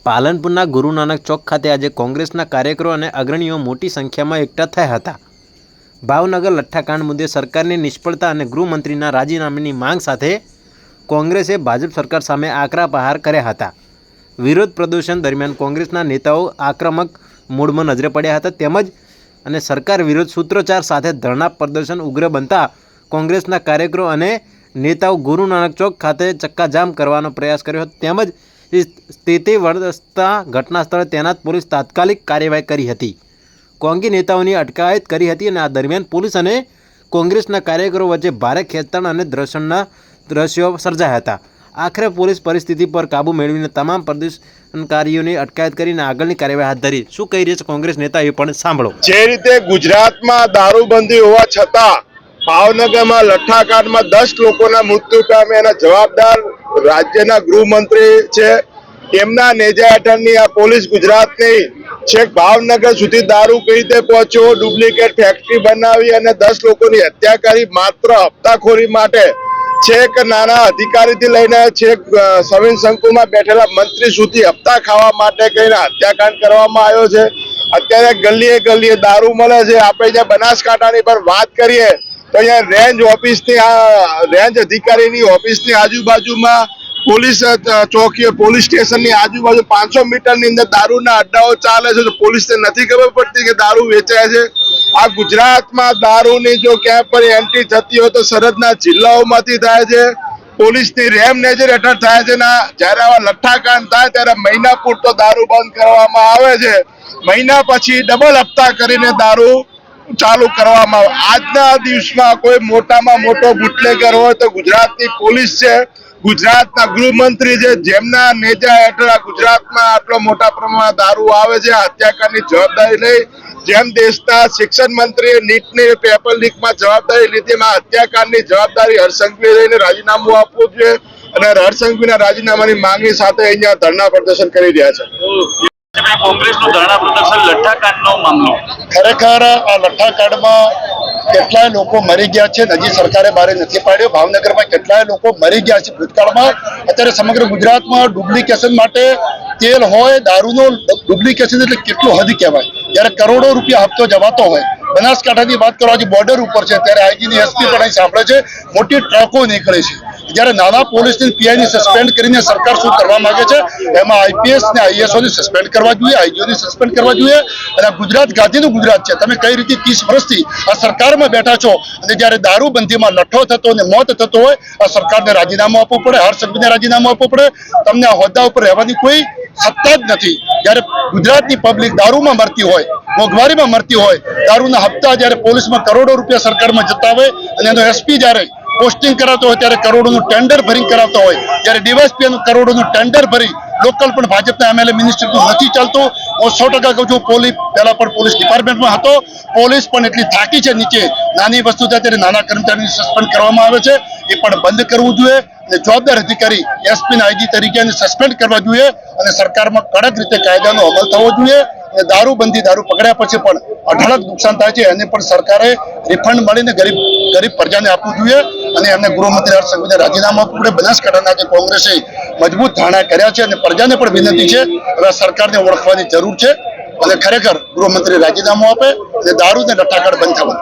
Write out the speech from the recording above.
પાલનપુરના ગુરુ નાનક ચોક ખાતે આજે કોંગ્રેસના કાર્યકરો અને અગ્રણીઓ મોટી સંખ્યામાં એકઠા થયા હતા। ભાવનગર લઠ્ઠાકાંડ મુદ્દે સરકારની નિષ્ફળતા અને ગૃહમંત્રીના રાજીનામાની માંગ સાથે કોંગ્રેસે ભાજપ સરકાર સામે આકરા પ્રહાર કર્યા હતા। વિરોધ પ્રદર્શન દરમિયાન કોંગ્રેસના નેતાઓ આક્રમક મૂડમાં નજરે પડ્યા હતા તેમજ અને સરકાર વિરોધ સૂત્રોચ્ચાર સાથે ધરણા પ્રદર્શન ઉગ્ર બનતા કોંગ્રેસના કાર્યકરો અને નેતાઓ ગુરુ નાનક ચોક ખાતે ચક્કાજામ કરવાનો પ્રયાસ કર્યો હતો તેમજ સ્થિતિ વર્તતા ઘટના સ્થળે તૈનાત પોલીસ તાત્કાલિક કાર્યવાહી કરી હતી। કોંગી નેતાઓની અટકાયત કરી હતી અને આ દરમિયાન પોલીસ અને કોંગ્રેસના કાર્યકરો વચ્ચે ભારે ખેંચતાણ અને ઘર્ષણના દ્રશ્યો સર્જાયા હતા। આખરે પોલીસ પરિસ્થિતિ પર કાબૂ મેળવીને તમામ પ્રદર્શનકારીઓની અટકાયત કરીને આગળની કાર્યવાહી હાથ ધરી। શું કહી રહ્યા છે કોંગ્રેસ નેતા એ પણ સાંભળો। જે રીતે ગુજરાતમાં દારૂબંધી હોવા છતાં ભાવનગરમાં લઠ્ઠાકાંડમાં 10 લોકોના મૃત્યુ પામે એના જવાબદાર રાજ્યના ગૃહમંત્રી છે। તેમના નેજા હેઠળની આ પોલીસ ગુજરાતની છેક ભાવનગર સુધી દારૂ કઈ રીતે પહોંચ્યો, ડુપ્લિકેટ ફેક્ટરી બનાવી અને 10 લોકોની હત્યા કરી માત્ર હપ્તાખોરી માટે। છેક નાના અધિકારીથી લઈને છેક સવિન શંકુમાં બેઠેલા મંત્રી સુધી હપ્તા ખાવા માટે કહીને હત્યાકાંડ કરવામાં આવ્યો છે। અત્યારે ગલીએ ગલીએ દારૂ મળે છે। આપણે જ્યાં બનાસકાંઠાની પર વાત કરીએ તો અહીંયા રેન્જ અધિકારીની ઓફિસની આજુબાજુમાં પોલીસ ચોકીઓ પોલીસ સ્ટેશનની આજુબાજુ 500 મીટરની અંદર દારૂના અડ્ડાઓ ચાલે છે તો પોલીસને નથી ખબર પડતી કે દારૂ વેચાય છે। આ ગુજરાતમાં દારૂની જો ક્યાંય પણ એન્ટ્રી થતી હોય તો સરહદના જિલ્લાઓમાંથી થાય છે। પોલીસની રેમ નજર હેઠળ થાય છે ને જ્યારે આવા લઠ્ઠાકાંડ થાય ત્યારે મહિના પૂરતો દારૂ બંધ કરવામાં આવે છે, મહિના પછી ડબલ હપ્તા કરીને દારૂ ચાલુ કરવામાં આવે। આજના દિવસમાં કોઈ મોટામાં મોટો બુટલેગર હોય તો ગુજરાતની પોલીસ છે, ગુજરાતના ગૃહમંત્રી છે, જેમના નેજા હેઠળ ગુજરાતમાં આટલો મોટા પ્રમાણમાં દારૂ આવે છે। હત્યાકાંડની જવાબદારી લઈ જેમ દેશના શિક્ષણ મંત્રીએ નીટની પેપર લીકમાં જવાબદારી લીધી એમાં હત્યાકાંડની જવાબદારી હર્ષ સંઘવીએ લઈને રાજીનામું આપવું જોઈએ અને હર્ષ સંઘવીના રાજીનામાની માંગણી સાથે અહીંયા ધરણા પ્રદર્શન કરી રહ્યા છે। કોંગ્રેસનું ધરણા પ્રદર્શન લઠ્ઠાકાંડનો મામલો ખરેખર આ લઠ્ઠાકાંડમાં કેટલાય લોકો મરી ગયા છે, હજી સરકારે બારે નથી પાડ્યો। ભાવનગરમાં કેટલાય લોકો મરી ગયા છે ભૂતકાળમાં। અત્યારે સમગ્ર ગુજરાતમાં ડુપ્લિકેશન માટે તેલ હોય, દારૂનો ડુપ્લિકેશન એટલે કેટલું હદ કહેવાય। જ્યારે કરોડો રૂપિયા હપ્તો જવાતો હોય, બનાસકાંઠાની વાત કરો આજે બોર્ડર ઉપર છે ત્યારે આઈજીની એસપી પણ અહીં સાંભળે છે, મોટી ટ્રકો નીકળે છે। જ્યારે નાના પોલીસની પીઆઈની સસ્પેન્ડ કરીને સરકાર શું કરવા માંગે છે એમાં આઈપીએસ ને આઈએસઓની સસ્પેન્ડ કરવા જોઈએ, આઈજીઓની સસ્પેન્ડ કરવા જોઈએ। અને આ ગુજરાત ગાંધીનું ગુજરાત છે। તમે કઈ રીતે 30 વર્ષથી આ સરકારમાં બેઠા છો અને જ્યારે દારૂબંધીમાં લઠ્ઠો થતો અને મોત થતો હોય આ સરકારને રાજીનામું આપવું પડે, હર્ષ સંઘવીને રાજીનામું આપવું પડે। તમને આ હોદ્દા ઉપર રહેવાની કોઈ સત્તા જ નથી। જ્યારે ગુજરાતની પબ્લિક દારૂમાં મરતી હોય, મોંઘવારીમાં મરતી હોય, દારૂના હપ્તા જ્યારે પોલીસમાં કરોડો રૂપિયા સરકારમાં જતા હોય અને એનો એસપી જ્યારે પોસ્ટિંગ કરાવતો હોય ત્યારે કરોડોનું ટેન્ડર ભરી કરાવતો હોય, જ્યારે ડીવાયએસપીનું કરોડોનું ટેન્ડર ભરી લોકલ પણ ભાજપના એમએલએ મિનિસ્ટરનું નથી ચાલતું। હું 100% કહું છું, પોલીસ પહેલા પણ પોલીસ ડિપાર્ટમેન્ટમાં હતો, પોલીસ પણ એટલી થાકી છે નીચે, નાની વસ્તુ થાય ત્યારે નાના કર્મચારીને સસ્પેન્ડ કરવામાં આવે છે, એ પણ બંધ કરવું જોઈએ અને જવાબદાર અધિકારી એસપી અને આઈજી તરીકે એને સસ્પેન્ડ કરવા જોઈએ અને સરકારમાં કડક રીતે કાયદાનો અમલ થવો જોઈએ। અને દારૂબંધી દારૂ પકડ્યા પછી પણ અઢળક નુકસાન થાય છે એને પણ સરકારે રિફંડ મળીને ગરીબ પ્રજાને આપવું જોઈએ અને એમને ગૃહમંત્રી હર્ષ સંઘવીને રાજીનામું આપવું પડે। બનાસકાંઠાના જે કોંગ્રેસે મજબૂત ધારણા કર્યા છે અને પ્રજાને પણ વિનંતી છે હવે સરકારને ઓળખવાની જરૂર છે અને ખરેખર ગૃહમંત્રી રાજીનામું આપે અને દારૂ ને લઠ્ઠાકાંડ બંધ થવા।